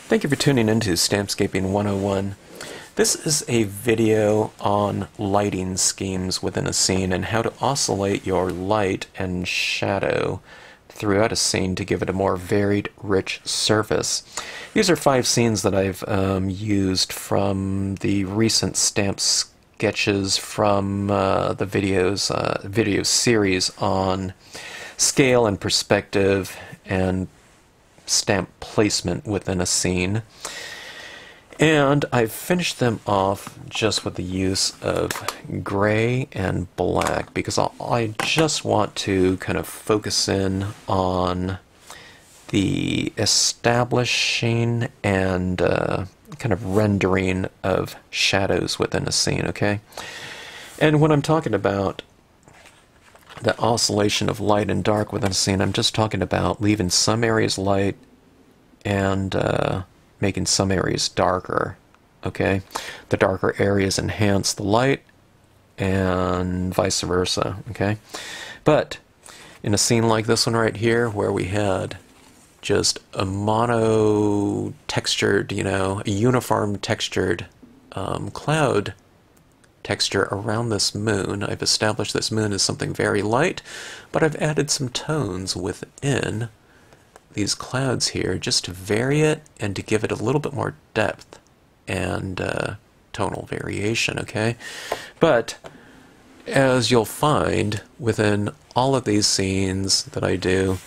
Thank you for tuning into Stampscaping 101. This is a video on lighting schemes within a scene and how to oscillate your light and shadow throughout a scene to give it a more varied, rich surface. These are 5 scenes that I've used from the recent stamp sketches from the video series on scale and perspective and stamp placement within a scene. And I've finished them off just with the use of gray and black because I just want to kind of focus in on the establishing and kind of rendering of shadows within a scene, okay? And when I'm talking about the oscillation of light and dark within a scene, I'm just talking about leaving some areas light and making some areas darker, okay? The darker areas enhance the light and vice versa, okay? But in a scene like this one right here where we had just a mono textured, a uniform textured cloud texture around this moon. I've established this moon as something very light, but I've added some tones within these clouds here just to vary it and to give it a little bit more depth and tonal variation, okay? But as you'll find within all of these scenes that I do,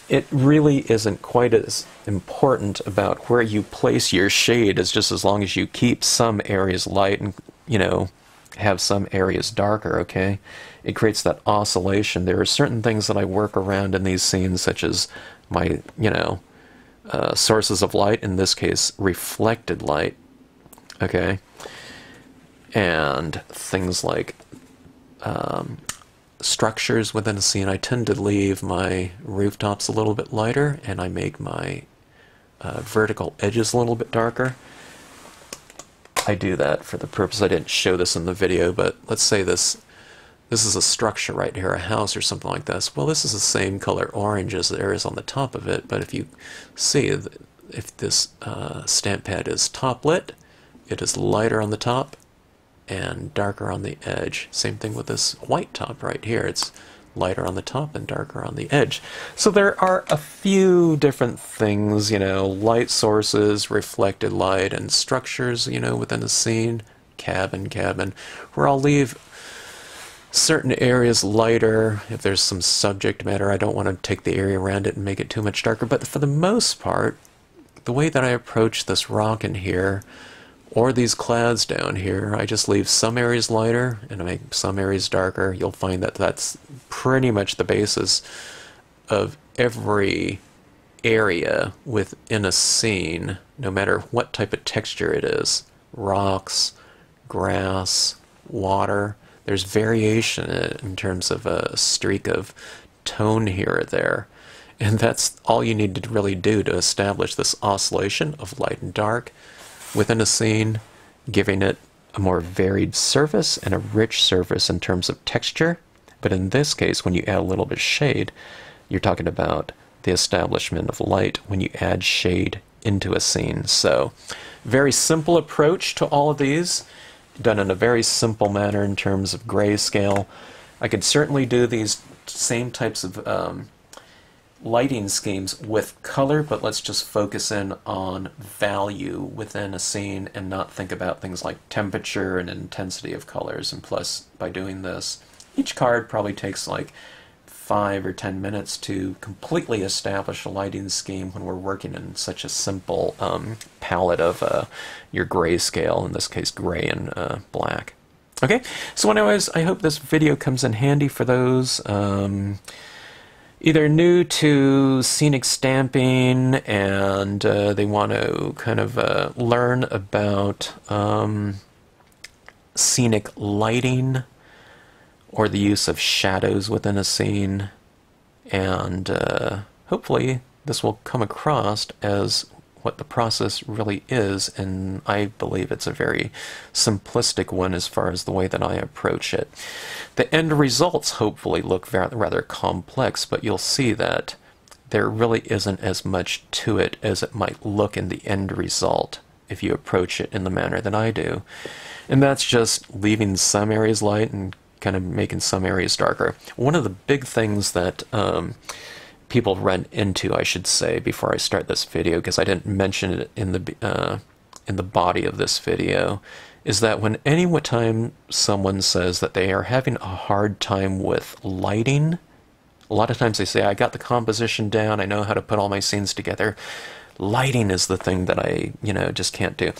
it really isn't quite as important about where you place your shade as long as you keep some areas light and, have some areas darker, okay? It creates that oscillation. There are certain things that I work around in these scenes, such as my, sources of light, in this case, reflected light, okay? And things like structures within a scene. I tend to leave my rooftops a little bit lighter, and I make my vertical edges a little bit darker. I do that for the purpose, I didn't show this in the video, but let's say this is a structure right here, a house or something like this. Well, this is the same color orange as there is on the top of it, but if you see, if this stamp pad is top lit, it is lighter on the top and darker on the edge. Same thing with this white top right here. It's lighter on the top and darker on the edge. So there are a few different things, light sources, reflected light, and structures, within a scene, cabin, where I'll leave certain areas lighter. If there's some subject matter, I don't want to take the area around it and make it too much darker. But for the most part, the way that I approach this rock in here, or these clouds down here, I just leave some areas lighter and I make some areas darker. You'll find that that's pretty much the basis of every area within a scene, no matter what type of texture it is. Rocks, grass, water. There's variation in terms of a streak of tone here or there. And that's all you need to really do to establish this oscillation of light and dark within a scene, giving it a more varied surface and a rich surface in terms of texture. But in this case, when you add a little bit of shade, you're talking about the establishment of light when you add shade into a scene. So, very simple approach to all of these, done in a very simple manner in terms of grayscale. I could certainly do these same types of lighting schemes with color, but let's just focus in on value within a scene and not think about things like temperature and intensity of colors. And plus, by doing this, each card probably takes like 5 or 10 minutes to completely establish a lighting scheme when we're working in such a simple palette of your grayscale, in this case gray and black. Okay, so anyways, I hope this video comes in handy for those either new to scenic stamping and they want to kind of learn about scenic lighting or the use of shadows within a scene, and hopefully this will come across as what the process really is, and I believe it's a very simplistic one as far as the way that I approach it. The end results hopefully look rather complex, but you'll see that there really isn't as much to it as it might look in the end result if you approach it in the manner that I do. And that's just leaving some areas light and kind of making some areas darker. One of the big things that people run into, I should say, before I start this video, because I didn't mention it in the body of this video, is that when any time someone says that they are having a hard time with lighting, a lot of times they say, I got the composition down, I know how to put all my scenes together. Lighting is the thing that I, just can't do.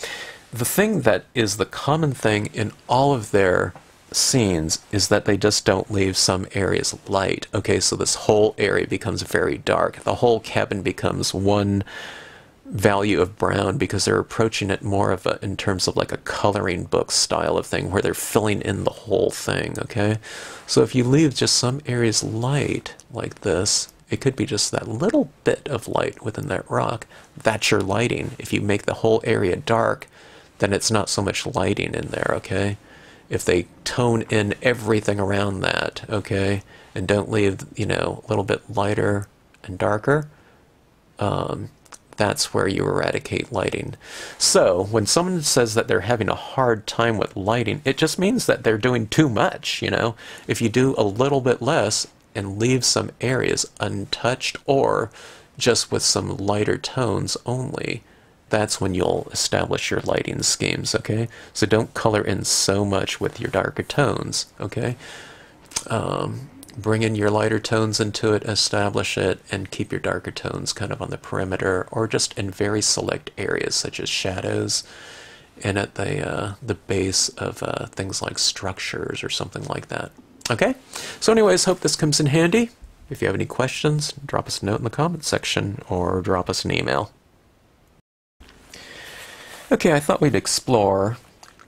The thing that is the common thing in all of their scenes is that they just don't leave some areas light. Okay, so this whole area becomes very dark. The whole cabin becomes one value of brown because they're approaching it more of in terms of like a coloring book style of thing where they're filling in the whole thing. Okay, so if you leave just some areas light like this, it could be just that little bit of light within that rock. That's your lighting. If you make the whole area dark, then it's not so much lighting in there. Okay, if they tone in everything around that, okay, and don't leave, a little bit lighter and darker, that's where you eradicate lighting. So when someone says that they're having a hard time with lighting, it just means that they're doing too much. If you do a little bit less and leave some areas untouched or just with some lighter tones only, that's when you'll establish your lighting schemes. Okay, so don't color in so much with your darker tones. Okay, bring in your lighter tones into it, establish it, and keep your darker tones kind of on the perimeter or just in very select areas such as shadows and at the base of things like structures or something like that. Okay, so anyways, hope this comes in handy. If you have any questions, drop us a note in the comment section or drop us an email. Okay, I thought we'd explore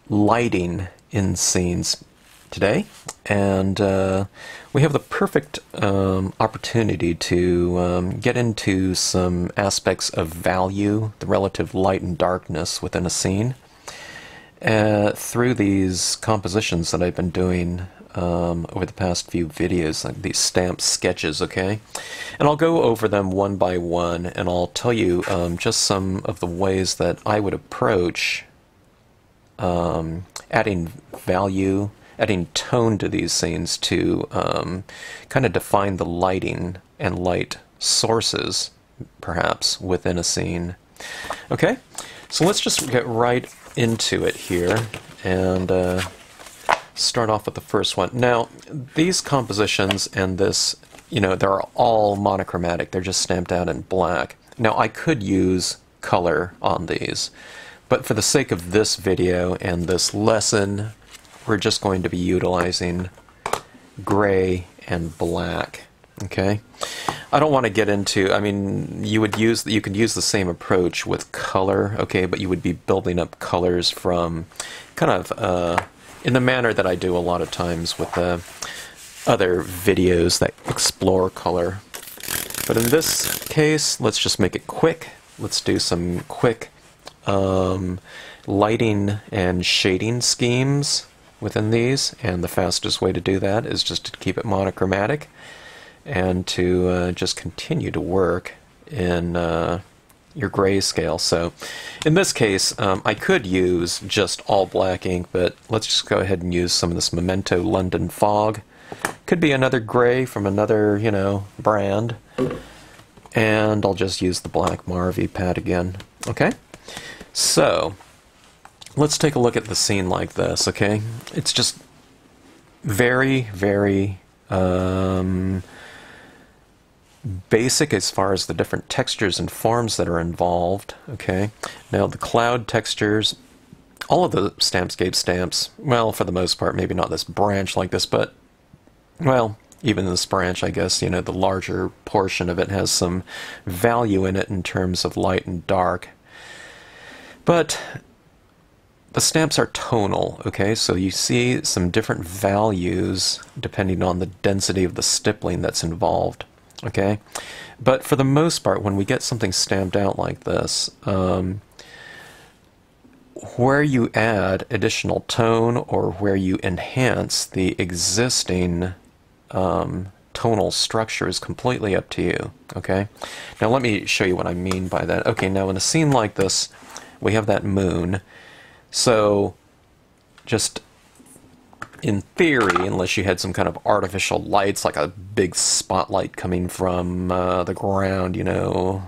lighting in scenes today, and we have the perfect opportunity to get into some aspects of value, the relative light and darkness within a scene, through these compositions that I've been doing over the past few videos, like these stamp sketches, okay? And I'll go over them one by one, and I'll tell you just some of the ways that I would approach adding value, adding tone to these scenes to kind of define the lighting and light sources, perhaps, within a scene. Okay, so let's just get right into it here and start off with the first one. Now, these compositions and this, they're all monochromatic. They're just stamped out in black. Now, I could use color on these, but for the sake of this video and this lesson, we're just going to be utilizing gray and black. Okay, I don't want to get into, you could use the same approach with color, okay, but you would be building up colors from kind of in the manner that I do a lot of times with other videos that explore color. But in this case, let's just make it quick. Let's do some quick lighting and shading schemes within these, and the fastest way to do that is just to keep it monochromatic and to just continue to work in your grayscale. So in this case, I could use just all black ink, but let's just go ahead and use some of this Memento London Fog. Could be another gray from another, brand. And I'll just use the black Marvy pad again. Okay? So let's take a look at the scene like this, okay? It's just very, very basic as far as the different textures and forms that are involved, okay? Now the cloud textures, all of the Stampscape stamps, well, for the most part, maybe not this branch like this, but, well, even this branch, I guess, the larger portion of it has some value in it in terms of light and dark. But the stamps are tonal, okay? So you see some different values depending on the density of the stippling that's involved. Okay, but for the most part, when we get something stamped out like this, where you add additional tone or where you enhance the existing tonal structure is completely up to you, okay? Now let me show you what I mean by that. Okay, now in a scene like this, we have that moon, so just in theory, unless you had some kind of artificial lights, like a big spotlight coming from the ground, you know,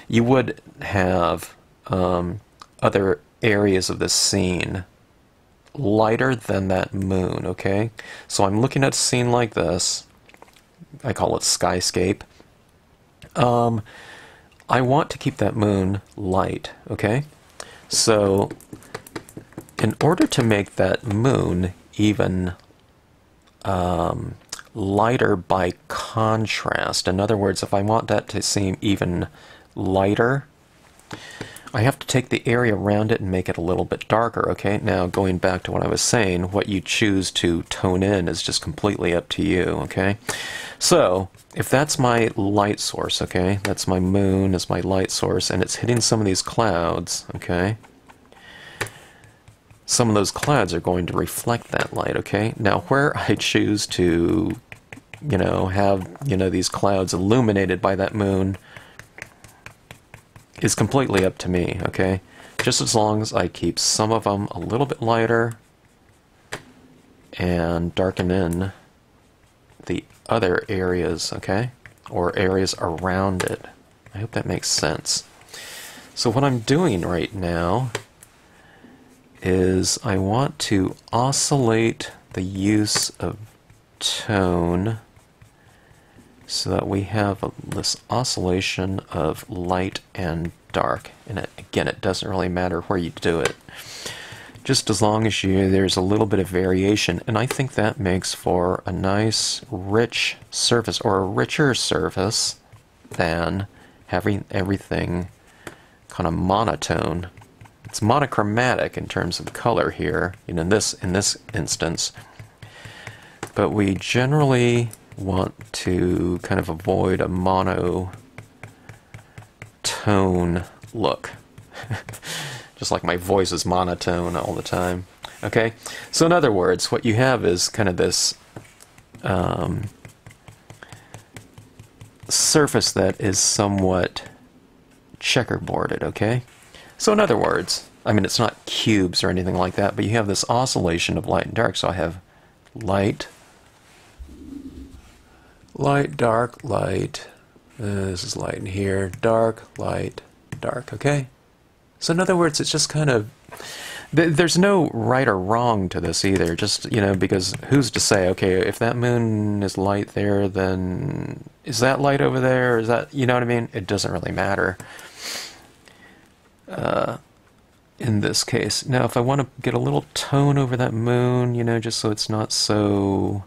you would have other areas of the scene lighter than that moon, okay? So I'm looking at a scene like this. I call it skyscape. I want to keep that moon light, okay? So in order to make that moon even lighter by contrast, in other words, if I want that to seem even lighter, I have to take the area around it and make it a little bit darker, okay? Now, going back to what I was saying, what you choose to tone in is just completely up to you, okay? So, if that's my light source, okay? That's my moon as my light source, and it's hitting some of these clouds, okay? Some of those clouds are going to reflect that light, okay? Now, where I choose to, you know, have, you know, these clouds illuminated by that moon is completely up to me, okay? Just as long as I keep some of them a little bit lighter and darken in the other areas, okay? Or areas around it. I hope that makes sense. So what I'm doing right now is I want to oscillate the use of tone so that we have this oscillation of light and dark. And again, it doesn't really matter where you do it. Just as long as there's a little bit of variation. And I think that makes for a nice, rich surface, or a richer surface than having everything kind of monotone. It's monochromatic in terms of color here, in this instance. But we generally want to kind of avoid a monotone look. Just like my voice is monotone all the time. Okay? So in other words, what you have is kind of this surface that is somewhat checkerboarded, okay? So in other words, I mean, it's not cubes or anything like that, but you have this oscillation of light and dark. So I have light, light, dark, light. This is light in here. Dark, light, dark, okay? So in other words, it's just kind of, there's no right or wrong to this either. Just, you know, because who's to say, okay, if that moon is light there, then is that light over there? Is that, you know what I mean? It doesn't really matter. In this case. Now, if I want to get a little tone over that moon, you know, just so it's not so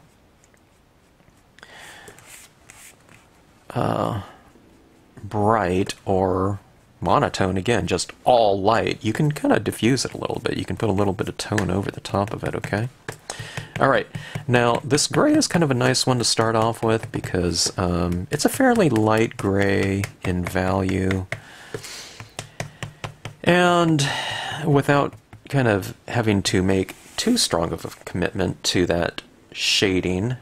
bright or monotone, again, just all light, you can kind of diffuse it a little bit. You can put a little bit of tone over the top of it, okay? Alright, now this gray is kind of a nice one to start off with because it's a fairly light gray in value. And without kind of having to make too strong of a commitment to that shading,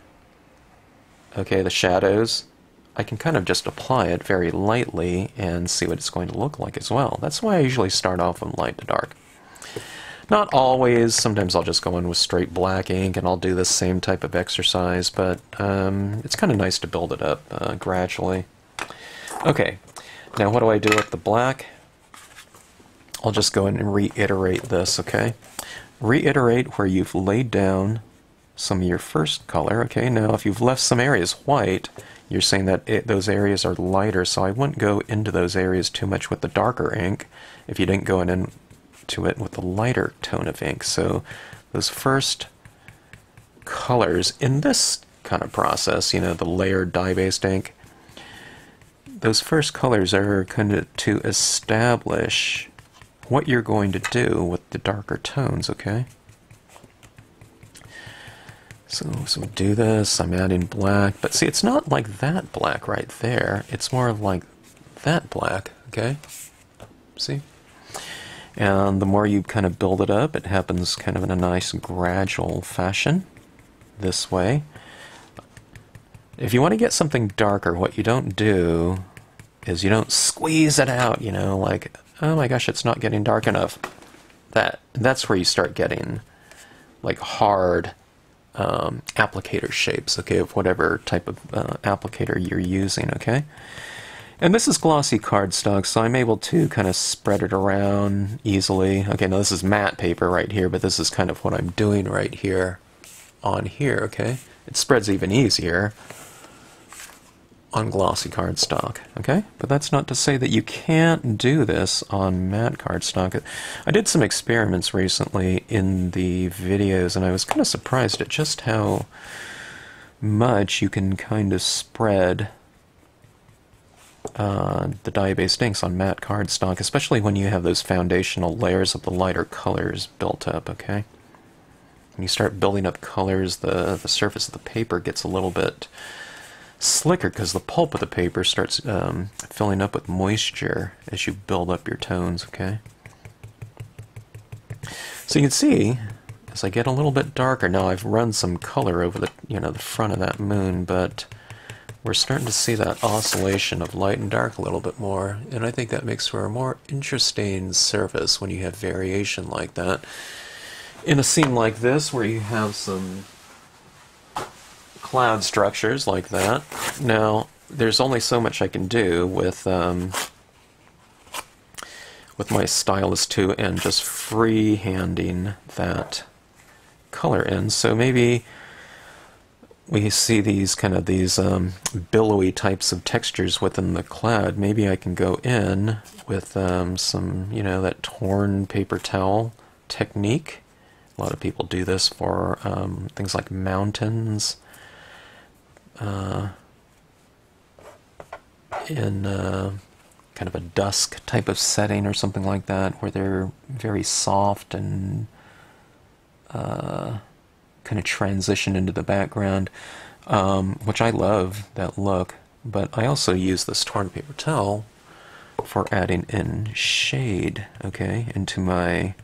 okay, the shadows, I can kind of just apply it very lightly and see what it's going to look like as well. That's why I usually start off from light to dark. Not always, sometimes I'll just go in with straight black ink and I'll do the same type of exercise, but it's kind of nice to build it up gradually. Okay, now what do I do with the black? I'll just go in and reiterate this, okay? Reiterate where you've laid down some of your first color, okay? Now, if you've left some areas white, you're saying that those areas are lighter, so I wouldn't go into those areas too much with the darker ink if you didn't go into it with the lighter tone of ink. So those first colors in this kind of process, you know, the layered dye-based ink, those first colors are kind of to establish what you're going to do with the darker tones, okay? So we do this, I'm adding black, but see, it's not like that black right there, it's more like that black, okay? See? And the more you kind of build it up, it happens kind of in a nice gradual fashion, this way. If you want to get something darker, what you don't do is you don't squeeze it out, you know, like, oh my gosh, it's not getting dark enough. That's where you start getting like hard applicator shapes, okay, of whatever type of applicator you're using, okay? And this is glossy cardstock, so I'm able to kind of spread it around easily. Okay, now this is matte paper right here, but this is kind of what I'm doing right here on here, okay? It spreads even easier on glossy cardstock, okay? But that's not to say that you can't do this on matte cardstock. I did some experiments recently in the videos, and I was kind of surprised at just how much you can kind of spread the dye-based inks on matte cardstock, especially when you have those foundational layers of the lighter colors built up, okay? When you start building up colors, the surface of the paper gets a little bit slicker because the pulp of the paper starts filling up with moisture as you build up your tones, okay? So you can see, as I get a little bit darker, now I've run some color over the, you know, the front of that moon, but we're starting to see that oscillation of light and dark a little bit more, and I think that makes for a more interesting surface when you have variation like that. In a scene like this, where you have some cloud structures like that, now there's only so much I can do with my stylus too, and just free-handing that color in. So maybe we see these kind of billowy types of textures within the cloud. Maybe I can go in with some, you know, that torn paper towel technique. A lot of people do this for things like mountains, in kind of a dusk type of setting or something like that, where they're very soft and kind of transition into the background, which I love that look. But I also use this torn paper towel for adding in shade, okay, into my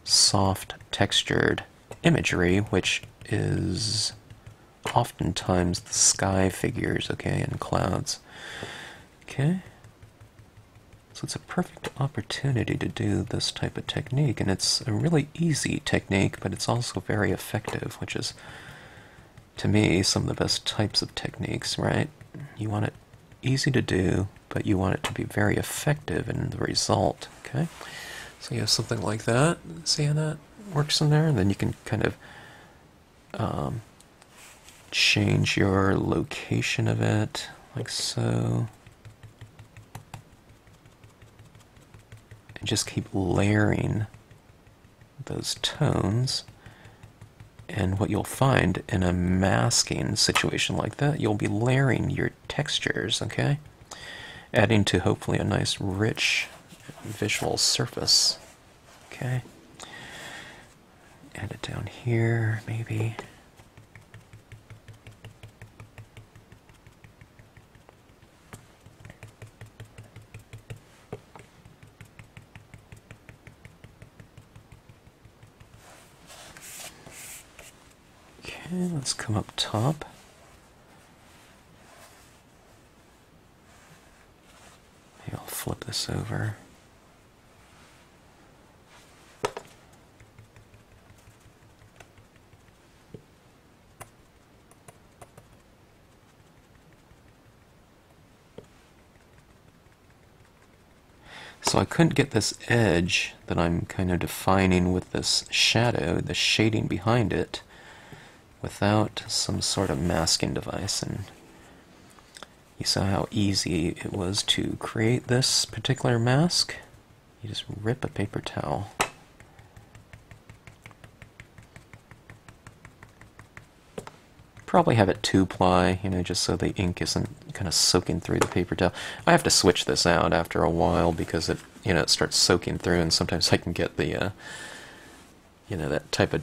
soft textured imagery, which is oftentimes the sky figures, okay, and clouds. Okay, so it's a perfect opportunity to do this type of technique, and it's a really easy technique, but it's also very effective, which is, to me, some of the best types of techniques, right? You want it easy to do, but you want it to be very effective in the result, okay? So you have something like that. See how that works in there? And then you can kind of change your location of it, like so. And just keep layering those tones. And what you'll find in a masking situation like that, you'll be layering your textures, okay? Adding to hopefully a nice rich visual surface, okay? Add it down here, maybe. Okay, let's come up top. Maybe I'll flip this over. So I couldn't get this edge that I'm kind of defining with this shadow, the shading behind it, without some sort of masking device. And you saw how easy it was to create this particular mask. You just rip a paper towel. Probably have it 2-ply, you know, just so the ink isn't kind of soaking through the paper towel. I have to switch this out after a while because it, you know, it starts soaking through, and sometimes I can get the, you know, that type of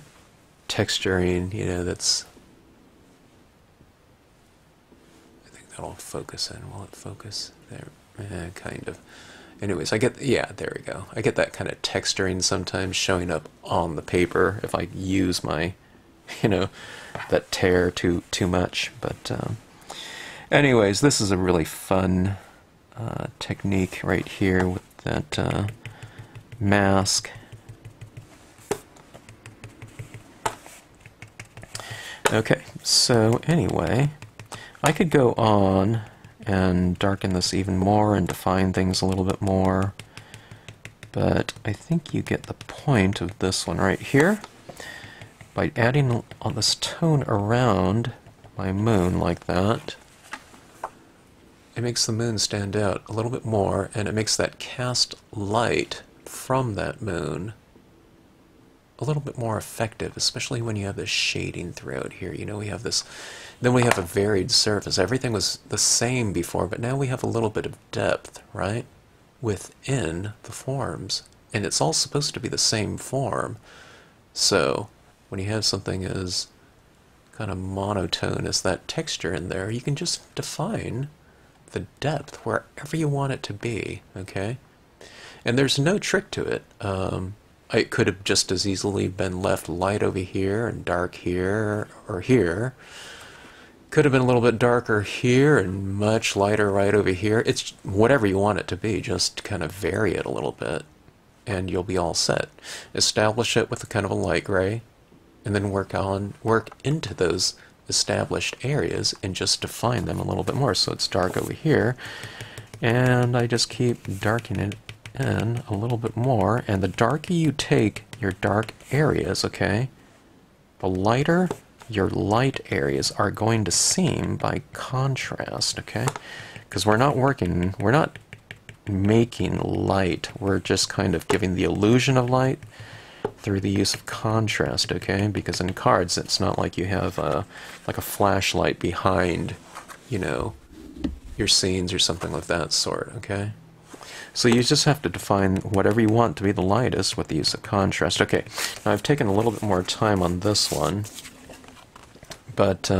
texturing, you know, that's, I think that'll focus in. Will it focus? There, kind of. Anyways, I get, yeah, there we go. I get that kind of texturing sometimes showing up on the paper if I use my you know, that tear too much. But anyways, this is a really fun technique right here with that mask. Okay, so anyway, I could go on and darken this even more and define things a little bit more, but I think you get the point of this one right here. By adding all this tone around my moon like that, it makes the moon stand out a little bit more, and it makes that cast light from that moon a little bit more effective, especially when you have this shading throughout here. You know, we have this, then we have a varied surface. Everything was the same before, but now we have a little bit of depth, right, within the forms. And it's all supposed to be the same form. So when you have something as kind of monotone as that texture in there, you can just define the depth wherever you want it to be, okay? And there's no trick to it. It could have just as easily been left light over here and dark here or here. Could have been a little bit darker here and much lighter right over here. It's whatever you want it to be, just kind of vary it a little bit and you'll be all set. Establish it with a kind of a light gray and then work into those established areas and just define them a little bit more. So it's dark over here and I just keep darkening it in a little bit more, and the darker you take your dark areas, okay, the lighter your light areas are going to seem by contrast, okay? Because we're not making light, we're just kind of giving the illusion of light through the use of contrast, okay? Because in cards it's not like you have like a flashlight behind, you know, your scenes or something of that sort, okay? So you just have to define whatever you want to be the lightest with the use of contrast. Okay, now I've taken a little bit more time on this one, but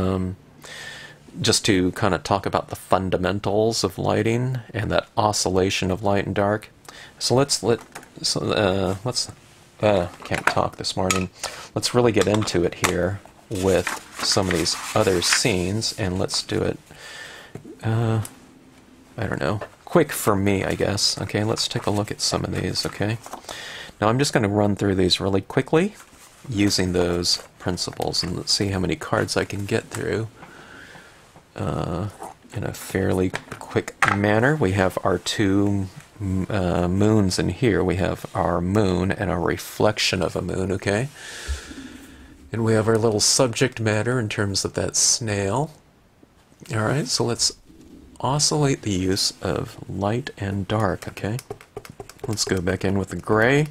just to kind of talk about the fundamentals of lighting and that oscillation of light and dark. So can't talk this morning. Let's really get into it here with some of these other scenes, and let's do it, I don't know, quick for me, I guess. Okay, let's take a look at some of these, okay? Now I'm just going to run through these really quickly using those principles, and let's see how many cards I can get through in a fairly quick manner. We have our two moons in here. We have our moon and our reflection of a moon, okay? And we have our little subject matter in terms of that snail. Alright, so let's oscillate the use of light and dark, okay? Let's go back in with the gray.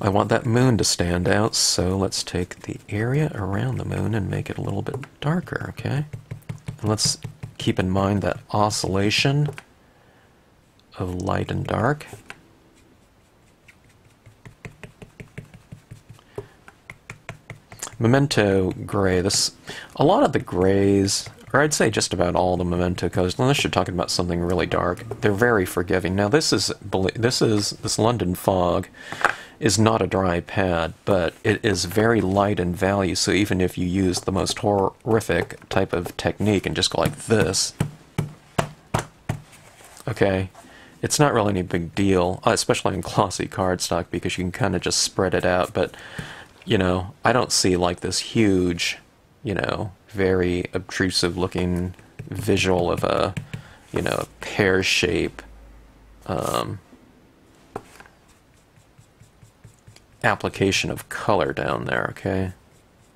I want that moon to stand out, so let's take the area around the moon and make it a little bit darker, okay? And let's keep in mind that oscillation of light and dark. Memento gray. A lot of the grays, or I'd say just about all the Memento colors, unless you're talking about something really dark, they're very forgiving. Now this London fog is not a dry pad, but it is very light in value, so even if you use the most horrific type of technique and just go like this, okay, it's not really any big deal, especially in glossy cardstock, because you can kind of just spread it out. But, you know, I don't see like this huge, you know, very obtrusive looking visual of a, you know, a pear shape application of color down there, okay?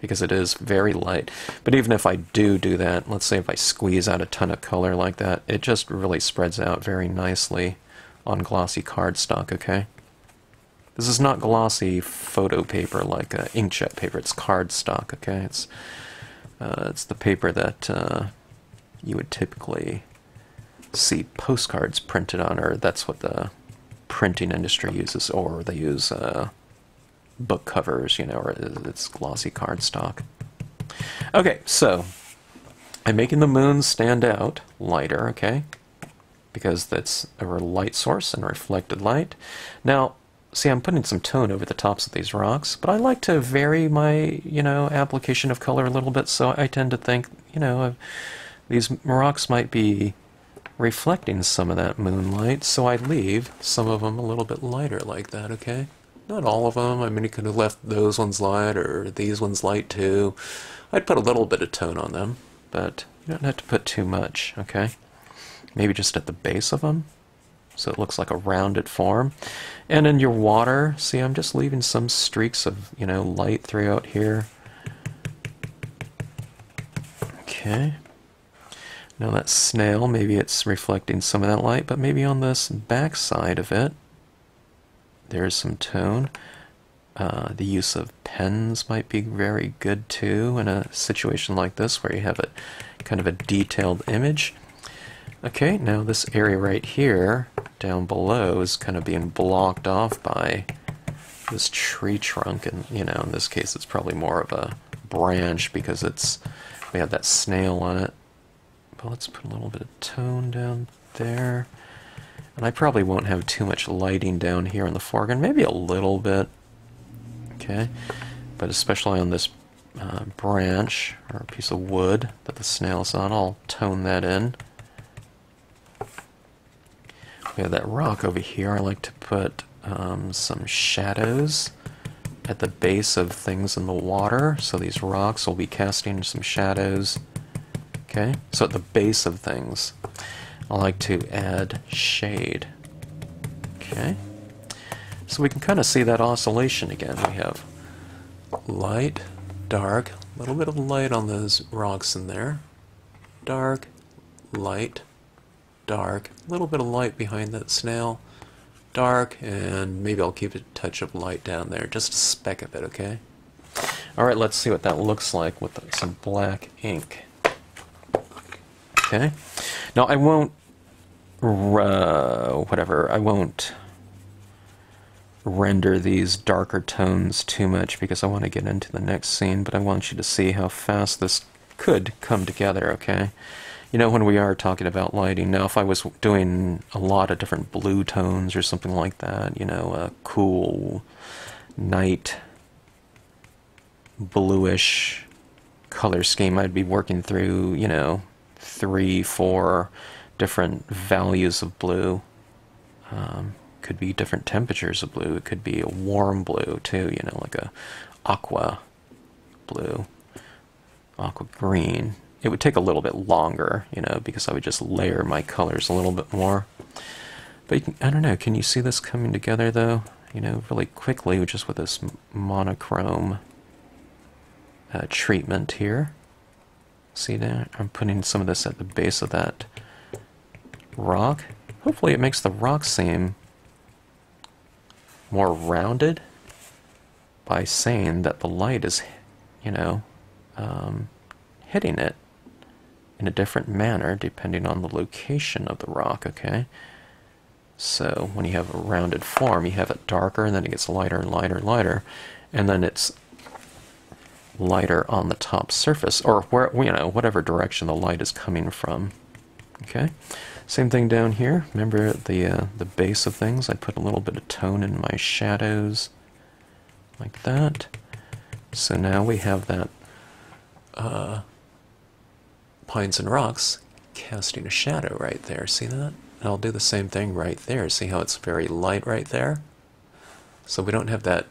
Because it is very light. But even if I do that, let's say if I squeeze out a ton of color like that, it just really spreads out very nicely on glossy cardstock, okay? This is not glossy photo paper like inkjet paper, it's cardstock, okay? It's the paper that you would typically see postcards printed on, or that's what the printing industry uses, or they use book covers, you know, or it's glossy cardstock. Okay, so I'm making the moon stand out lighter, okay, because that's a light source and reflected light. Now, see, I'm putting some tone over the tops of these rocks, but I like to vary my, application of color a little bit, so I tend to think, these rocks might be reflecting some of that moonlight, so I leave some of them a little bit lighter like that, okay? Not all of them. I mean, you could have left those ones light or these ones light too. I'd put a little bit of tone on them, but you don't have to put too much, okay? Maybe just at the base of them, so it looks like a rounded form. And in your water, see, I'm just leaving some streaks of, light throughout here. Okay. Now that snail, maybe it's reflecting some of that light, but maybe on this back side of it, there's some tone. The use of pens might be very good too in a situation like this where you have a kind of a detailed image. Okay, now this area right here down below is kind of being blocked off by this tree trunk, and in this case it's probably more of a branch because we have that snail on it. But let's put a little bit of tone down there. And I probably won't have too much lighting down here in the foreground, maybe a little bit, okay? But especially on this branch or a piece of wood that the snail's on, I'll tone that in. We have that rock over here. I like to put some shadows at the base of things in the water, so these rocks will be casting some shadows. Okay, so at the base of things, I like to add shade. Okay, so we can kind of see that oscillation again. We have light, dark, a little bit of light on those rocks in there, dark, light, dark, a little bit of light behind that snail, dark, and maybe I'll keep a touch of light down there, just a speck of it, okay? Alright, let's see what that looks like with some black ink. Okay, now I won't, I won't render these darker tones too much because I want to get into the next scene, but I want you to see how fast this could come together, okay? When we are talking about lighting, now if I was doing a lot of different blue tones or something like that, a cool night bluish color scheme, I'd be working through, 3, 4 different values of blue. Could be different temperatures of blue. It could be a warm blue too, like a aqua blue, aqua green. It would take a little bit longer, because I would just layer my colors a little bit more. But I don't know, can you see this coming together though? Really quickly, just with this monochrome treatment here. See that? I'm putting some of this at the base of that rock. Hopefully it makes the rock seem more rounded by saying that the light is, hitting it in a different manner depending on the location of the rock, okay? So when you have a rounded form, you have it darker and then it gets lighter and lighter and lighter, and then it's lighter on the top surface, or where, whatever direction the light is coming from. Okay, same thing down here. Remember the base of things, I put a little bit of tone in my shadows like that. So now we have that pines and rocks casting a shadow right there. See that? And I'll do the same thing right there. See how it's very light right there? So we don't have that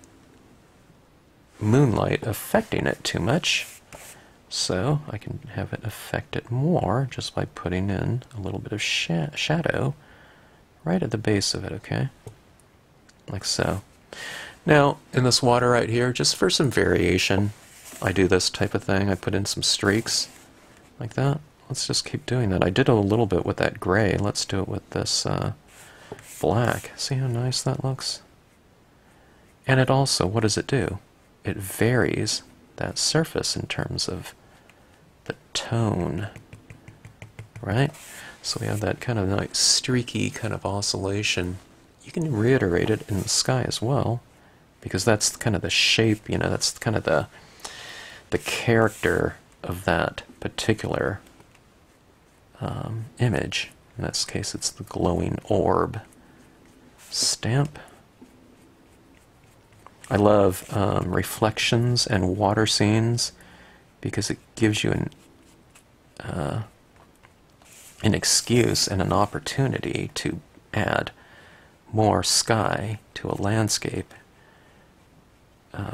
moonlight affecting it too much. So I can have it affect it more just by putting in a little bit of shadow right at the base of it, okay? Like so. Now, in this water right here, just for some variation, I do this type of thing. I put in some streaks like that. Let's just keep doing that. I did a little bit with that gray. Let's do it with this black. See how nice that looks? And it also, what does it do? It varies that surface in terms of the tone, right? So we have that kind of like streaky kind of oscillation. You can reiterate it in the sky as well, because that's kind of the shape, that's kind of the character of that particular image. In this case, it's the glowing orb. Stamp. I love reflections and water scenes because it gives you an excuse and an opportunity to add more sky to a landscape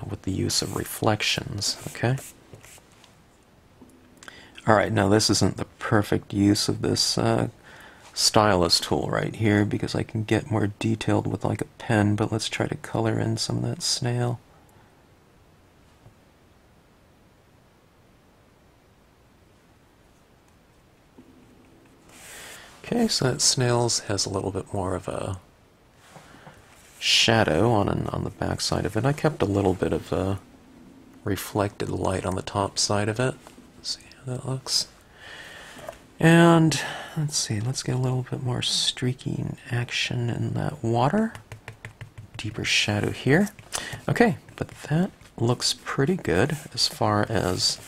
with the use of reflections, okay? Alright, now this isn't the perfect use of this stylus tool right here because I can get more detailed with like a pen, but let's try to color in some of that snail. Okay, so that snails has a little bit more of a shadow on the back side of it. I kept a little bit of reflected light on the top side of it. Let's see how that looks. And let's see, let's get a little bit more streaking action in that water. Deeper shadow here. Okay, but that looks pretty good as far as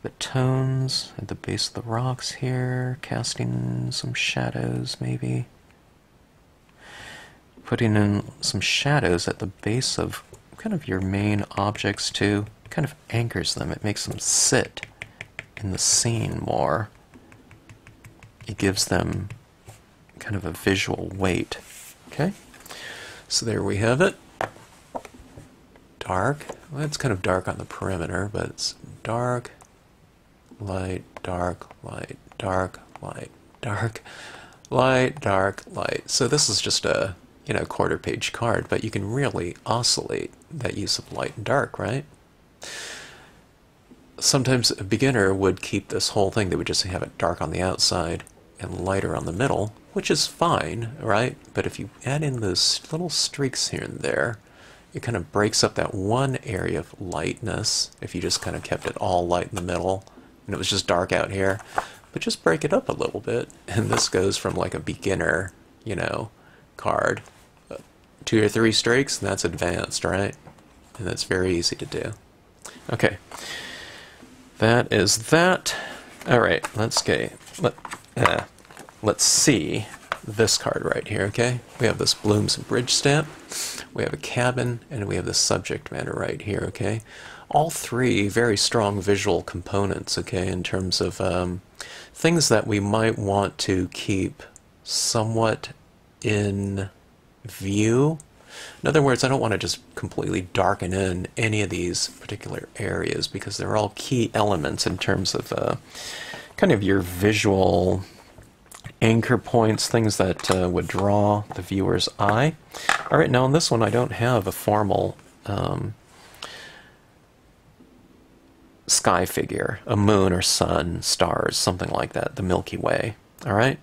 the tones at the base of the rocks here, casting some shadows maybe. Putting in some shadows at the base of kind of your main objects too, kind of anchors them. It makes them sit in the scene more. It gives them kind of a visual weight. Okay, so there we have it. Dark. Well, it's kind of dark on the perimeter, but it's dark, light, dark, light, dark, light, dark, light, dark, light. So this is just a, you know, quarter-page card, but you can really oscillate that use of light and dark, right? Sometimes a beginner would keep this whole thing. They would just have it dark on the outside and lighter on the middle, which is fine, right? But if you add in those little streaks here and there, it kind of breaks up that one area of lightness if you just kind of kept it all light in the middle and it was just dark out here. But just break it up a little bit, and this goes from like a beginner, you know, card. 2 or 3 streaks, and that's advanced, right? And that's very easy to do. Okay. That is that. Alright, let's see this card right here, okay? We have this Blooms and Bridge stamp, we have a cabin, and we have the subject matter right here, okay? All three very strong visual components, okay, in terms of things that we might want to keep somewhat in view. In other words, I don't want to just completely darken in any of these particular areas because they're all key elements in terms of kind of your visual anchor points, things that would draw the viewer's eye. Alright, now on this one I don't have a formal sky figure, a moon or sun, stars, something like that, the Milky Way. Alright?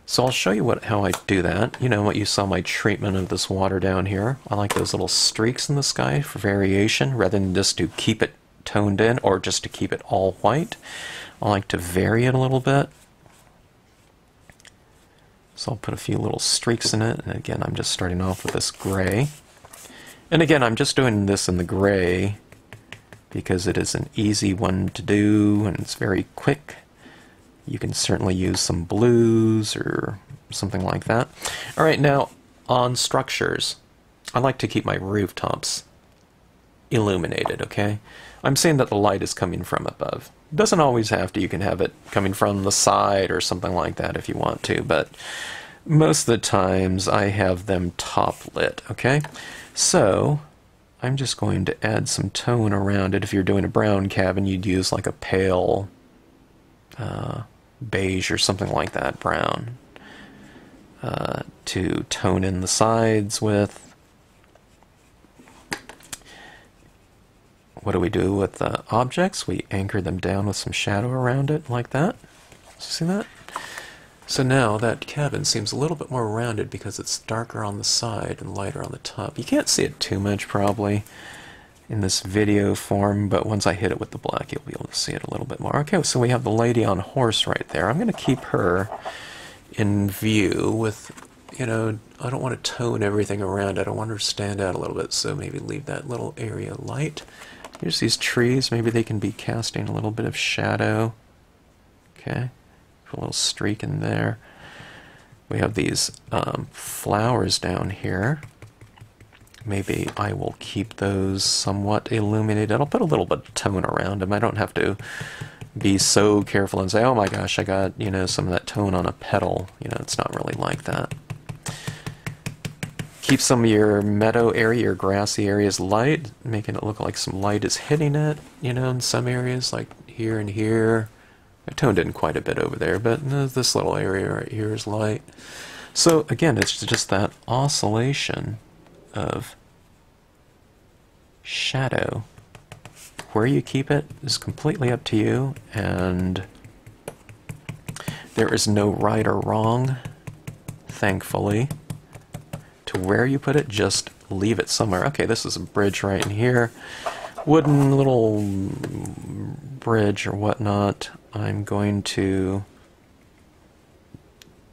So I'll show you how I do that. You know what, you saw my treatment of this water down here. I like those little streaks in the sky for variation rather than just to keep it toned in or just to keep it all white. I like to vary it a little bit. So I'll put a few little streaks in it, and again I'm just starting off with this gray. And again I'm just doing this in the gray because it is an easy one to do and it's very quick. You can certainly use some blues or something like that. Alright, now on structures, I like to keep my rooftops illuminated, okay? I'm saying that the light is coming from above. It doesn't always have to. You can have it coming from the side or something like that if you want to, but most of the times I have them top lit, okay? So I'm just going to add some tone around it. If you're doing a brown cabin, you'd use like a pale beige or something like that, brown, to tone in the sides with. What do we do with the objects? We anchor them down with some shadow around it, like that. See that? So now that cabin seems a little bit more rounded because it's darker on the side and lighter on the top. You can't see it too much probably in this video form, but once I hit it with the black, you'll be able to see it a little bit more. Okay, so we have the lady on horse right there. I'm going to keep her in view with, you know, I don't want to tone everything around. I don't want her to stand out a little bit, so maybe leave that little area light. Here's these trees. Maybe they can be casting a little bit of shadow. Okay, put a little streak in there. We have these flowers down here. maybe I will keep those somewhat illuminated. I'll put a little bit of tone around them. I don't have to be so careful and say, oh my gosh, I got, you know, some of that tone on a petal. You know, it's not really like that. Keep some of your meadow area, your grassy areas light, making it look like some light is hitting it, you know, in some areas, like here and here. I toned in quite a bit over there, but this little area right here is light. So again, it's just that oscillation of shadow. Where you keep it is completely up to you, and there is no right or wrong, thankfully, to where you put it. Just leave it somewhere. Okay, this is a bridge right in here. Wooden little bridge or whatnot. I'm going to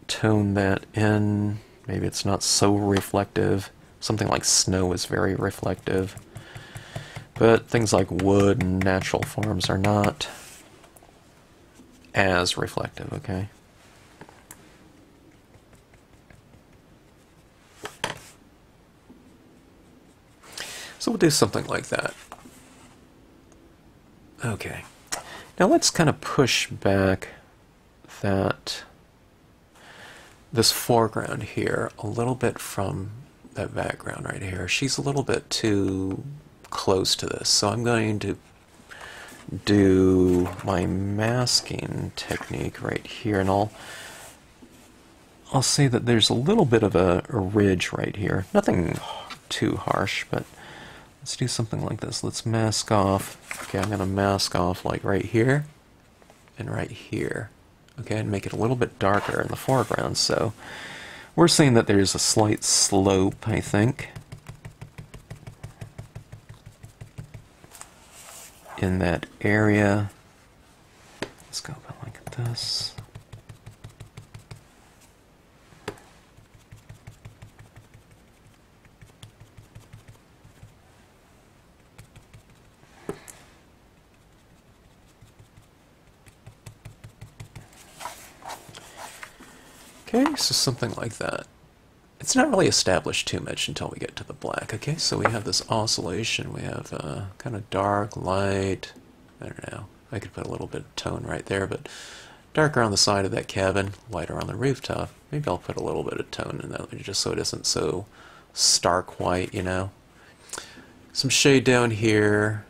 tone that in. Maybe it's not so reflective. Something like snow is very reflective. But things like wood and natural forms are not as reflective, okay? So we'll do something like that. Okay. Now let's kind of push back this foreground here a little bit from that background right here. She's a little bit too close to this, so I'm going to do my masking technique right here, and I'll say that there's a little bit of a ridge right here. Nothing too harsh, but let's do something like this. Let's mask off. Okay, I'm going to mask off like right here and right here. Okay, and make it a little bit darker in the foreground. So we're seeing that there's a slight slope, I think, in that area. Let's go about like this. Okay, so something like that. It's not really established too much until we get to the black. Okay, so we have this oscillation. We have kind of dark, light. I don't know. I could put a little bit of tone right there, but darker on the side of that cabin, lighter on the rooftop. Maybe I'll put a little bit of tone in that just so it isn't so stark white, you know. Some shade down here,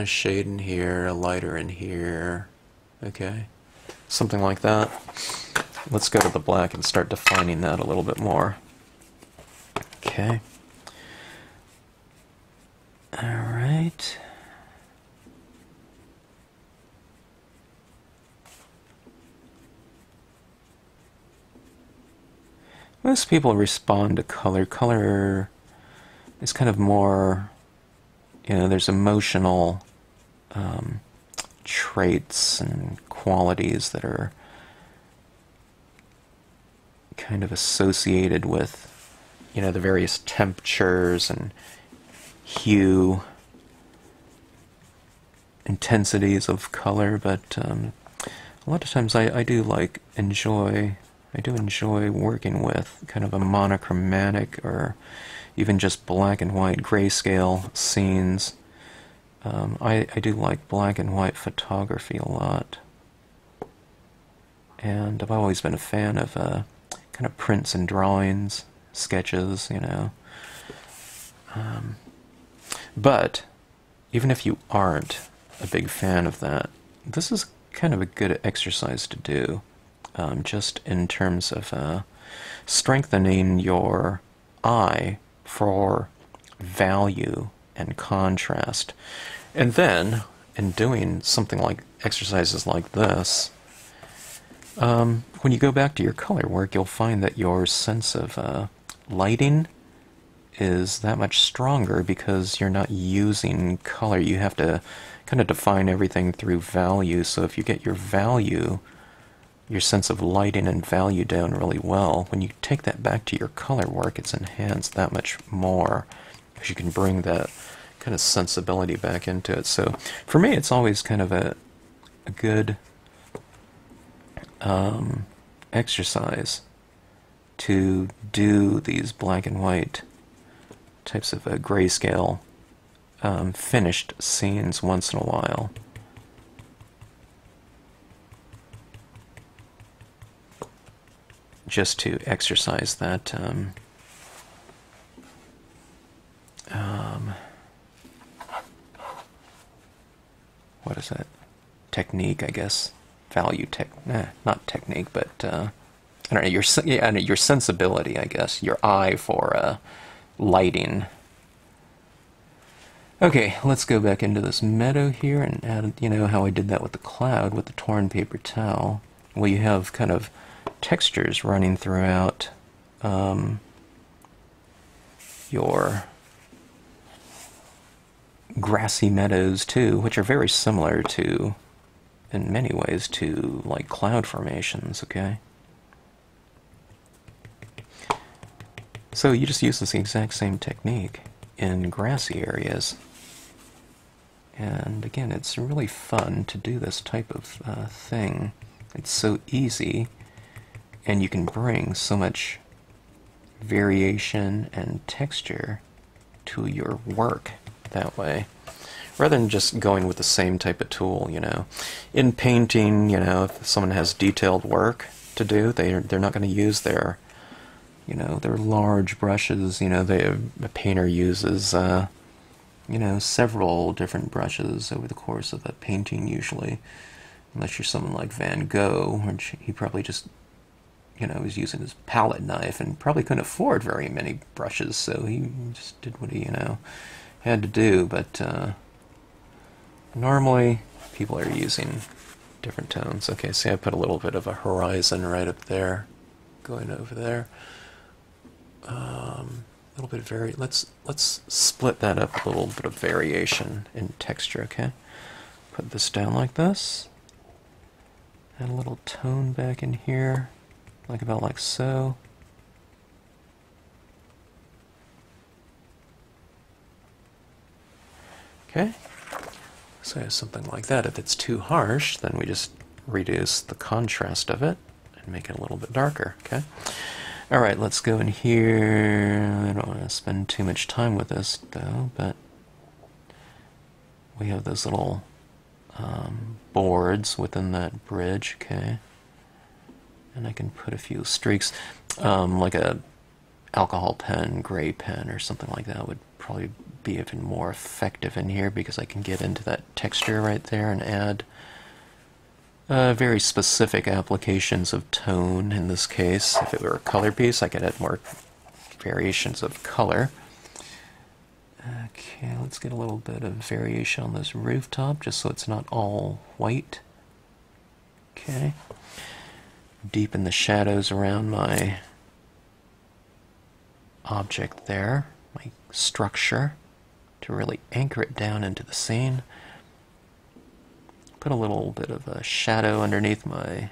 shade in here, a lighter in here. Okay, something like that. Let's go to the black and start defining that a little bit more. Okay. All right. Most people respond to color. Color is kind of more, you know, there's emotional traits and qualities that are kind of associated with, you know, the various temperatures and hue intensities of color, but a lot of times I do enjoy working with kind of a monochromatic or even just black and white grayscale scenes. I do like black and white photography a lot, and I've always been a fan of kind of prints and drawings, sketches, you know. But even if you aren't a big fan of that, this is kind of a good exercise to do, just in terms of strengthening your eye for value and contrast. And then, in doing something like exercises like this, when you go back to your color work, you'll find that your sense of lighting is that much stronger because you're not using color. You have to kind of define everything through value. So if you get your value, your sense of lighting and value down really well, when you take that back to your color work, it's enhanced that much more because you can bring that kind of sensibility back into it. So for me, it's always kind of a good exercise to do these black and white types of grayscale finished scenes once in a while. Just to exercise that what is that? Technique, I guess. Not technique, but I don't know, your sensibility, I guess, your eye for lighting. Okay, let's go back into this meadow here and add, you know how I did that with the cloud with the torn paper towel. Well, you have kind of textures running throughout your grassy meadows too, which are very similar to, in many ways, to like cloud formations, okay? So you just use this exact same technique in grassy areas. And again, it's really fun to do this type of thing. It's so easy, and you can bring so much variation and texture to your work that way, rather than just going with the same type of tool, you know. In painting, you know, if someone has detailed work to do, they're not going to use their, you know, their large brushes. You know, a painter uses, you know, several different brushes over the course of a painting usually, unless you're someone like Van Gogh, which he probably just, you know, was using his palette knife and probably couldn't afford very many brushes, so he just did what he, you know, had to do. But normally people are using different tones. Okay, see, I put a little bit of a horizon right up there, going over there. A little bit of let's split that up, a little bit of variation in texture. Okay, put this down like this, add a little tone back in here, about like so. Okay, so something like that. If it's too harsh, then we just reduce the contrast of it and make it a little bit darker. Okay. All right, let's go in here. I don't want to spend too much time with this though, but we have those little boards within that bridge. Okay, and I can put a few streaks, like a alcohol pen, gray pen, or something like that would probably be even more effective in here, because I can get into that texture right there and add very specific applications of tone. In this case, if it were a color piece, I could add more variations of color. Okay, let's get a little bit of variation on this rooftop, just so it's not all white. Okay, deepen the shadows around my object there, my structure, to really anchor it down into the scene. Put a little bit of a shadow underneath my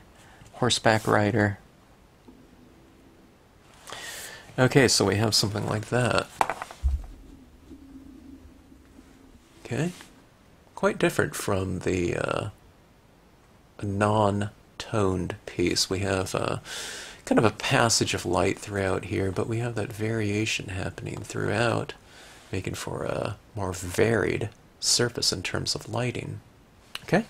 horseback rider. Okay, so we have something like that. Okay, quite different from the non-toned piece. We have kind of a passage of light throughout here, but we have that variation happening throughout, making for a more varied surface in terms of lighting. Okay?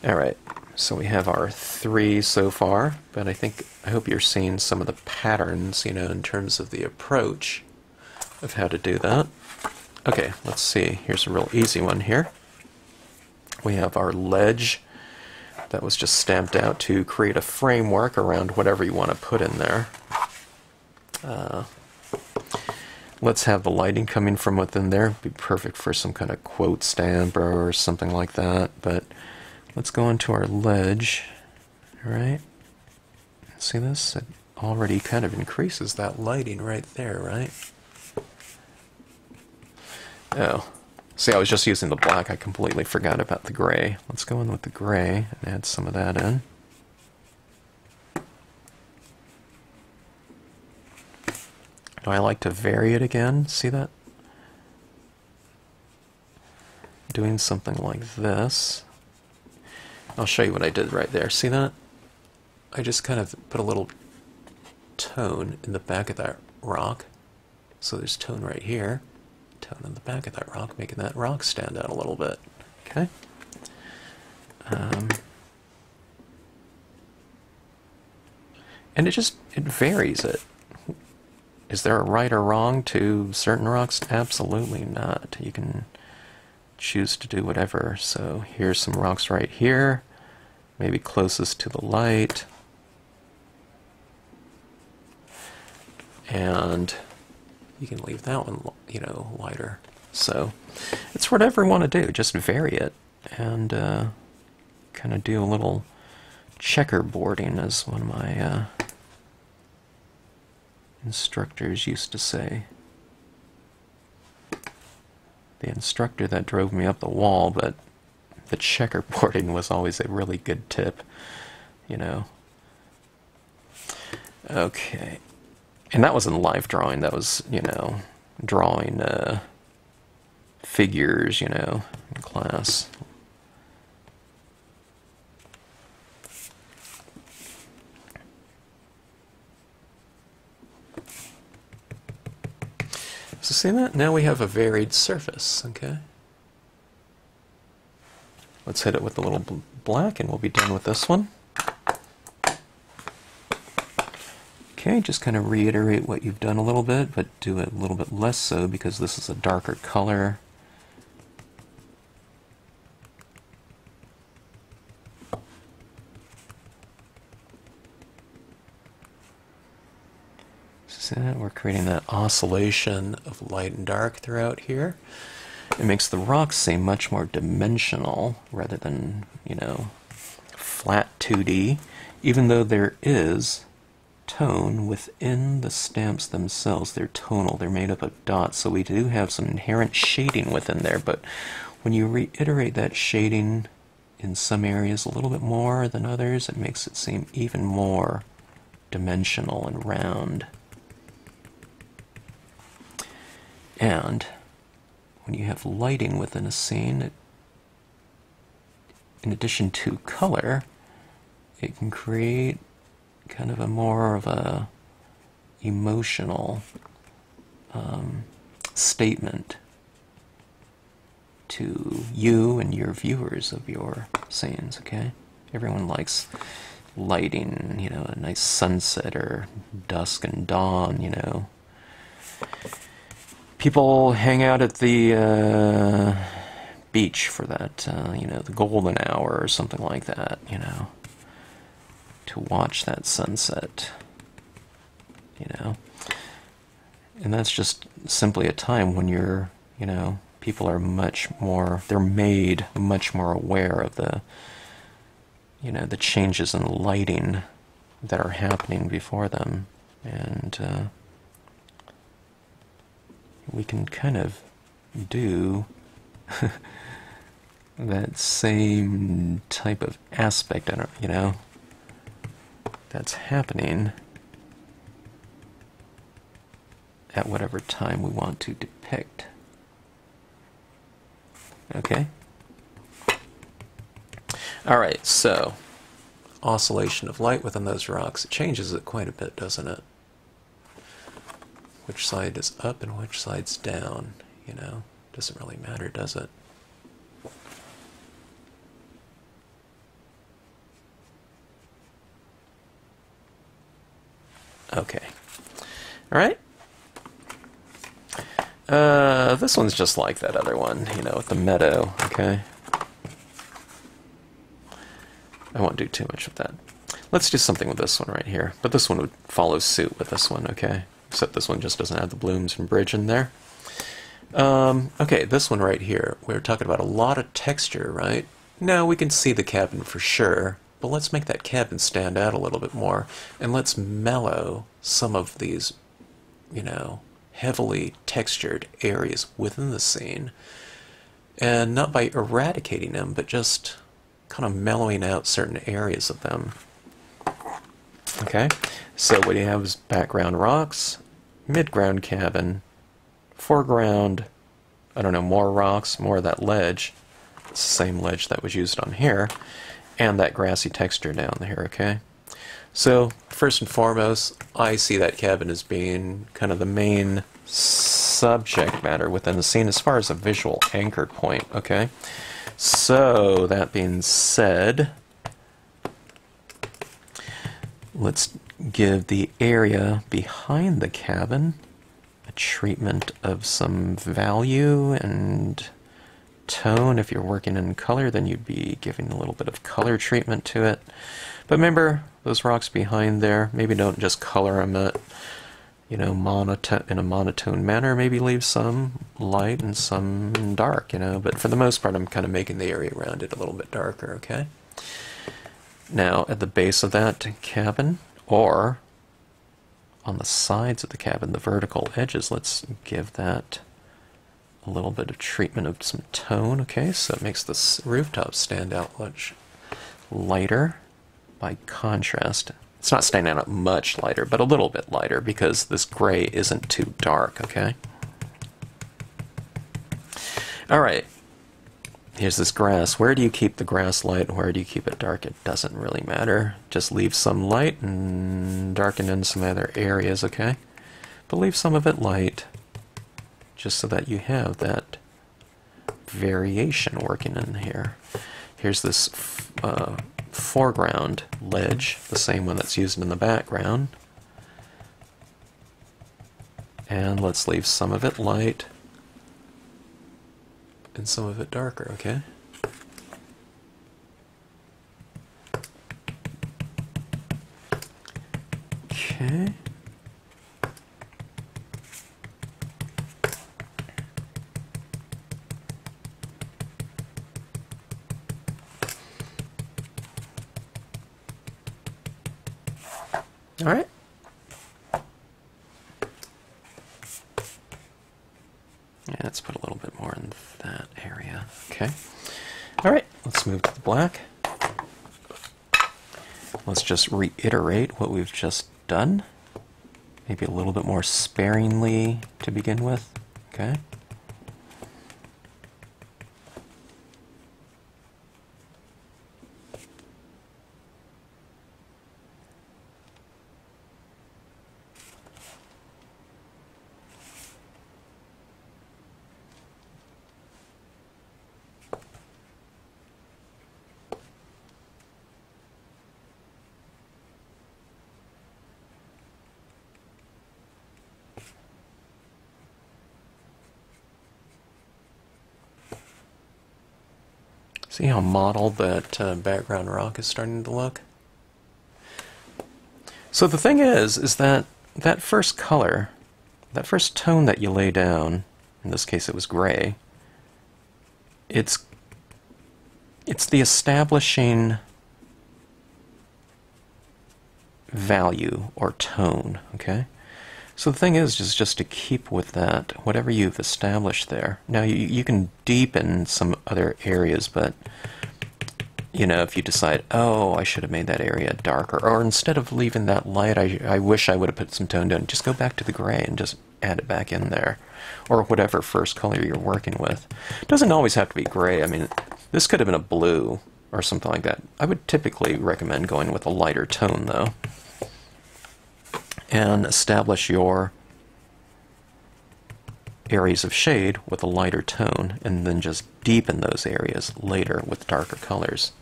Alright, so we have our 3 so far, but I hope you're seeing some of the patterns, you know, in terms of the approach of how to do that. Okay, let's see. Here's a real easy one here. We have our ledge that was just stamped out to create a framework around whatever you want to put in there. Let's have the lighting coming from within there. It'd be perfect for some kind of quote stamp or something like that. But let's go into our ledge. All right. See this? It already kind of increases that lighting right there, right? Oh. See, I was just using the black. I completely forgot about the gray. Let's go in with the gray and add some of that in. Do I like to vary it again? See that? Doing something like this. I'll show you what I did right there. See that? I just kind of put a little tone in the back of that rock. So there's tone right here, tone on the back of that rock, making that rock stand out a little bit. Okay. And it varies it. Is there a right or wrong to certain rocks? Absolutely not. You can choose to do whatever. So here's some rocks right here, maybe closest to the light. And you can leave that one, you know, lighter. So it's whatever you want to do. Just vary it and kind of do a little checkerboarding, as one of my instructors used to say. The instructor that drove me up the wall, but the checkerboarding was always a really good tip, you know. Okay. And that wasn't live drawing, that was, you know, drawing figures, you know, in class. So see that? Now we have a varied surface, okay? Let's hit it with a little black and we'll be done with this one. Okay, just kind of reiterate what you've done a little bit, but do it a little bit less so because this is a darker color. So we're creating that oscillation of light and dark throughout here. It makes the rocks seem much more dimensional rather than, you know, flat 2D, even though there is tone within the stamps themselves. They're tonal, they're made up of dots, so we do have some inherent shading within there, but when you reiterate that shading in some areas a little bit more than others, it makes it seem even more dimensional and round. And when you have lighting within a scene, in addition to color, it can create kind of a more of a emotional statement to you and your viewers of your scenes, okay? Everyone likes lighting, you know, a nice sunset or dusk and dawn, you know. People hang out at the beach for that, you know, the golden hour or something like that, you know, to watch that sunset, you know. And that's just simply a time when you're, you know, people are much more, they're made much more aware of the, you know, the changes in lighting that are happening before them. And we can kind of do that same type of aspect, I don't, you know, that's happening at whatever time we want to depict. Okay? Alright, so oscillation of light within those rocks, it changes it quite a bit, doesn't it? Which side is up and which side's down, you know? Doesn't really matter, does it? Okay. Alright. This one's just like that other one, you know, with the meadow, okay? I won't do too much with that. Let's do something with this one right here. But this one would follow suit with this one, okay? Except this one just doesn't have the blooms and bridge in there. Okay, this one right here. We were talking about a lot of texture, right? Now we can see the cabin for sure, but let's make that cabin stand out a little bit more. And let's mellow some of these, you know, heavily textured areas within the scene. And not by eradicating them, but just kind of mellowing out certain areas of them. Okay, so what you have is background rocks, midground cabin, foreground, I don't know, more rocks, more of that ledge. It's the same ledge that was used on here, and that grassy texture down here, okay? So, first and foremost, I see that cabin as being kind of the main subject matter within the scene as far as a visual anchor point, okay? So, that being said, let's give the area behind the cabin a treatment of some value and tone. If you're working in color, then you'd be giving a little bit of color treatment to it. But remember, those rocks behind there, maybe don't just color them at, you know, in a monotone manner. Maybe leave some light and some dark, you know. But for the most part, I'm kind of making the area around it a little bit darker, okay? Now, at the base of that cabin, or on the sides of the cabin, the vertical edges, let's give that a little bit of treatment of some tone, okay? So it makes the rooftop stand out much lighter by contrast. It's not standing out much lighter, but a little bit lighter because this gray isn't too dark, okay? Alright, here's this grass. Where do you keep the grass light and where do you keep it dark? It doesn't really matter. Just leave some light and darken in some other areas, okay? But leave some of it light, just so that you have that variation working in here. Here's this foreground ledge, the same one that's used in the background. And let's leave some of it light and some of it darker, okay? Okay. All right. Yeah, let's put a little bit more in that area. Okay. All right, let's move to the black. Let's just reiterate what we've just done. Maybe a little bit more sparingly to begin with. Okay. See how mottled that background rock is starting to look? So the thing is that that first color, that first tone that you lay down, in this case it was gray, it's the establishing value or tone, okay? So the thing is just to keep with that, whatever you've established there. Now you can deepen some other areas, but you know, if you decide, oh, I should have made that area darker, or instead of leaving that light, I wish I would have put some tone down, just go back to the gray and just add it back in there, or whatever first color you're working with. It doesn't always have to be gray. I mean, this could have been a blue or something like that. I would typically recommend going with a lighter tone, though, and establish your areas of shade with a lighter tone, and then just deepen those areas later with darker colors.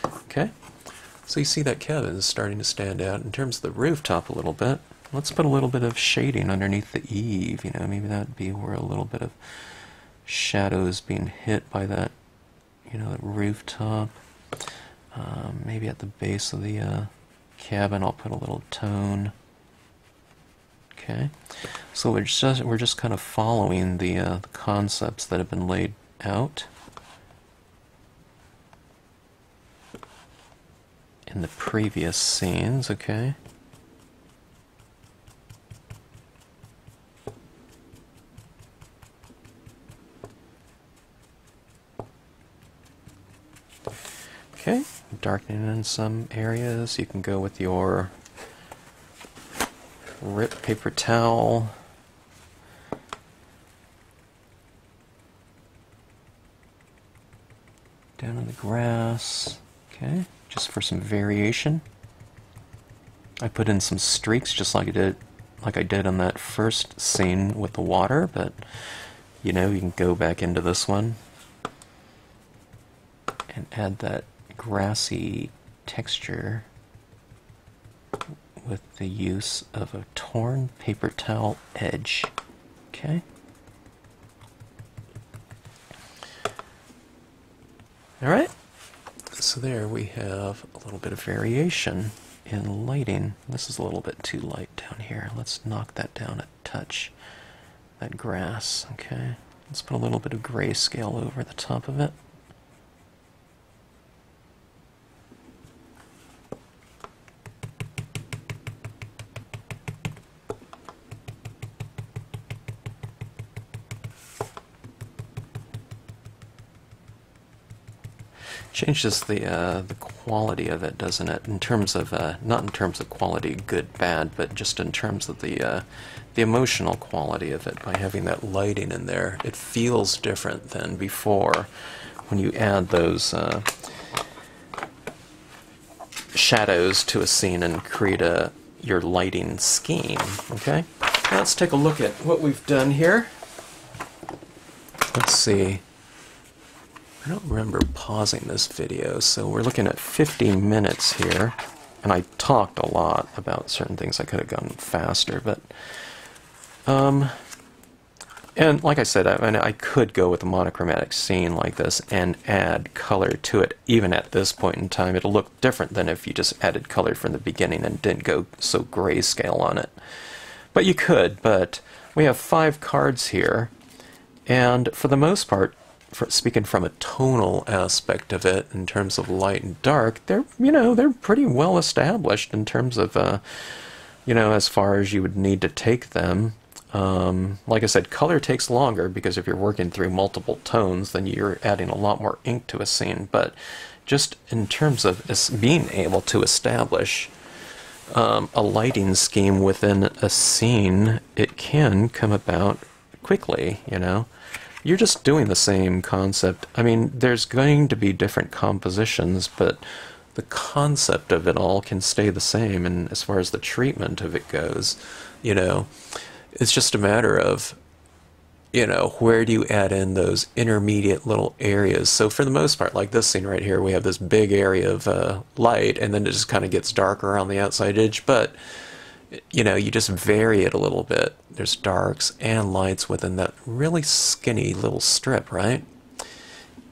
Okay, so you see that cabin is starting to stand out in terms of the rooftop a little bit. Let's put a little bit of shading underneath the eave, you know, maybe that'd be where a little bit of shadow is being hit by that, you know, the rooftop. Maybe at the base of the cabin I'll put a little tone. Okay, so we're just kind of following the concepts that have been laid out in the previous scenes. Okay. Okay, darkening in some areas. You can go with your rip paper towel. Down on the grass. Okay, just for some variation. I put in some streaks just like I did on that first scene with the water, but you know, you can go back into this one and add that grassy texture with the use of a torn paper towel edge. Okay. All right. So there we have a little bit of variation in lighting. This is a little bit too light down here. Let's knock that down a touch. That grass, okay. Let's put a little bit of grayscale over the top of it. Changes the quality of it, doesn't it? In terms of not in terms of quality, good, bad, but just in terms of the emotional quality of it. By having that lighting in there, it feels different than before when you add those shadows to a scene and create your lighting scheme. Okay, now let's take a look at what we've done here. Let's see. I don't remember pausing this video, so we're looking at 50 minutes here, and I talked a lot about certain things. I could have gone faster, but and like I said, I could go with a monochromatic scene like this and add color to it. Even at this point in time, it'll look different than if you just added color from the beginning and didn't go so grayscale on it. But you could. But we have 5 cards here, and for the most part, speaking from a tonal aspect of it, in terms of light and dark, they're pretty well established in terms of as far as you would need to take them. Like I said, color takes longer because if you're working through multiple tones, then you're adding a lot more ink to a scene. But just in terms of being able to establish a lighting scheme within a scene, it can come about quickly. You're just doing the same concept. I mean, there's going to be different compositions, but the concept of it all can stay the same. And as far as the treatment of it goes, it's just a matter of, where do you add in those intermediate little areas? So for the most part, like this scene right here, we have this big area of light, and then it just kind of gets darker on the outside edge. But you just vary it a little bit. There's darks and lights within that really skinny little strip, right?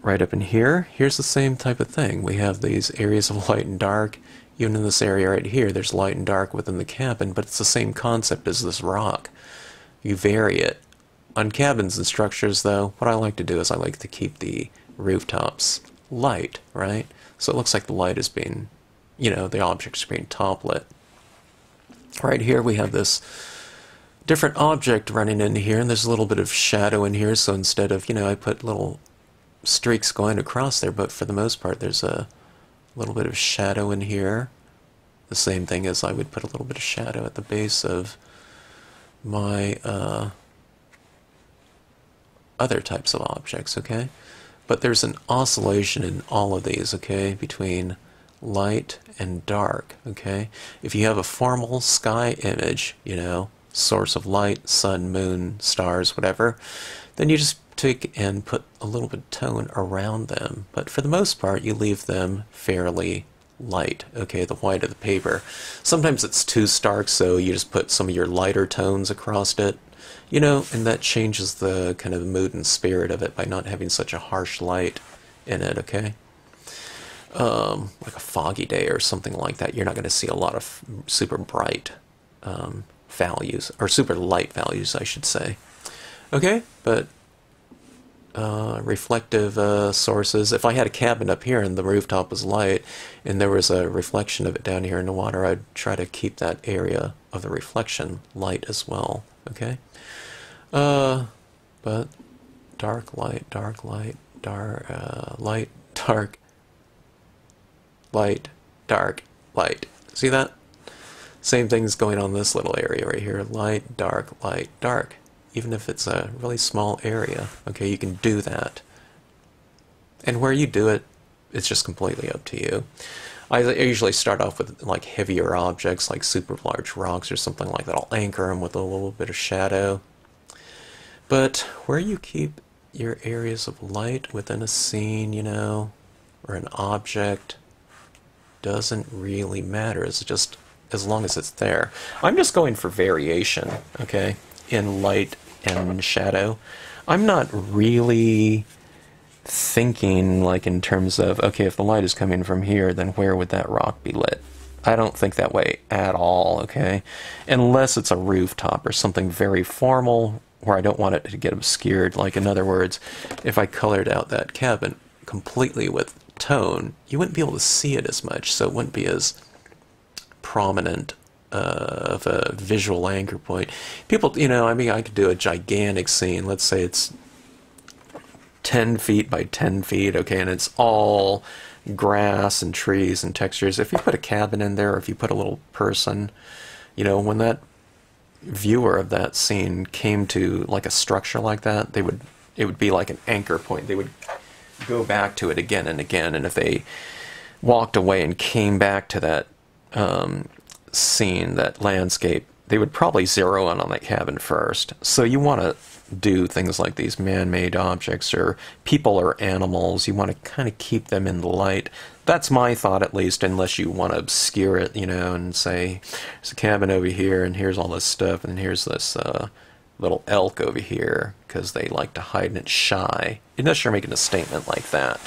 Right up in here, here's the same type of thing. We have these areas of light and dark. Even in this area right here, there's light and dark within the cabin, but it's the same concept as this rock. You vary it. On cabins and structures, though, what I like to do is I like to keep the rooftops light, right? So it looks like the light is being, the object's being top lit. Right here we have this different object running into here, and there's a little bit of shadow in here, so instead of, I put little streaks going across there, but for the most part there's a little bit of shadow in here. The same thing as I would put a little bit of shadow at the base of my other types of objects, okay? But there's an oscillation in all of these, okay, between light and dark, okay? If you have a formal sky image, source of light, sun, moon, stars, whatever, then you just take and put a little bit of tone around them. But for the most part, you leave them fairly light, okay, the white of the paper. Sometimes it's too stark, so you just put some of your lighter tones across it, and that changes the kind of mood and spirit of it by not having such a harsh light in it, okay? Like a foggy day or something like that, you're not going to see a lot of super bright values, or super light values, I should say. Okay, but reflective sources. If I had a cabin up here and the rooftop was light and there was a reflection of it down here in the water, I'd try to keep that area of the reflection light as well, okay? But dark, light, dark, light, dark, light, dark, light, dark, light. See that? Same thing's going on in this little area right here. Light, dark, dark. Even if it's a really small area, okay, you can do that. And where you do it, it's just completely up to you. I usually start off with like heavier objects, like super large rocks or something like that. I'll anchor them with a little bit of shadow. But where you keep your areas of light within a scene, you know, or an object, doesn't really matter. It's just as long as it's there. I'm just going for variation, okay, in light and shadow. I'm not really thinking like in terms of, okay, if the light is coming from here, then where would that rock be lit? I don't think that way at all, okay? Unless it's a rooftop or something very formal where I don't want it to get obscured. Like, in other words, if I colored out that cabin completely with tone, you wouldn't be able to see it as much, so it wouldn't be as prominent of a visual anchor point. People, you know, I mean, I could do a gigantic scene. Let's say it's 10 feet by 10 feet, okay, and it's all grass and trees and textures. If you put a cabin in there, or if you put a little person, you know, when that viewer of that scene came to like a structure like that, it would be like an anchor point. They would go back to it again and again, and if they walked away and came back to that scene, that landscape, they would probably zero in on that cabin first. So you want to do things like these man-made objects or people or animals. You want to kind of keep them in the light. That's my thought, at least, unless you want to obscure it, you know, and say there's a cabin over here and here's all this stuff and here's this little elk over here because they like to hide and it's shy. Unless you're making a statement like that,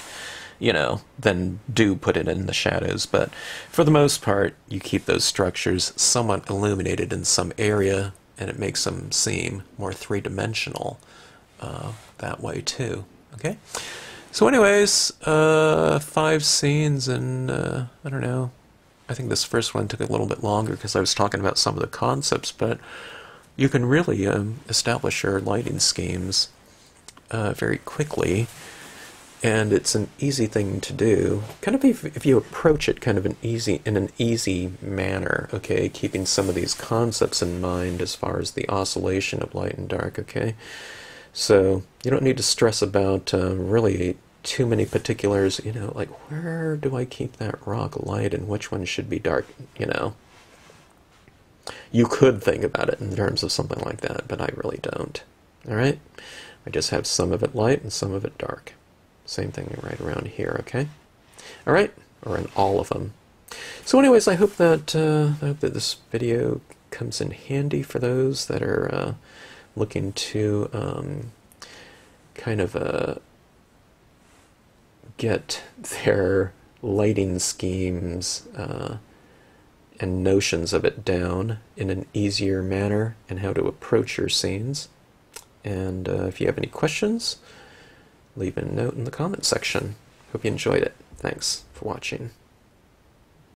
you know, then do put it in the shadows. But for the most part, you keep those structures somewhat illuminated in some area, and it makes them seem more three-dimensional that way too. Okay, so anyways, 5 scenes, and I don't know, I think this first one took a little bit longer because I was talking about some of the concepts, but you can really establish your lighting schemes very quickly, and it's an easy thing to do. Kind of if you approach it kind of in an easy manner, okay, keeping some of these concepts in mind as far as the oscillation of light and dark, okay? So you don't need to stress about really too many particulars, you know, like where do I keep that rock light and which one should be dark, you know? You could think about it in terms of something like that, but I really don't. All right? I just have some of it light and some of it dark. Same thing right around here, okay? All right, or in all of them. So anyways, I hope that this video comes in handy for those that are looking to kind of get their lighting schemes and notions of it down in an easier manner and how to approach your scenes. And if you have any questions, leave a note in the comment section. Hope you enjoyed it. Thanks for watching.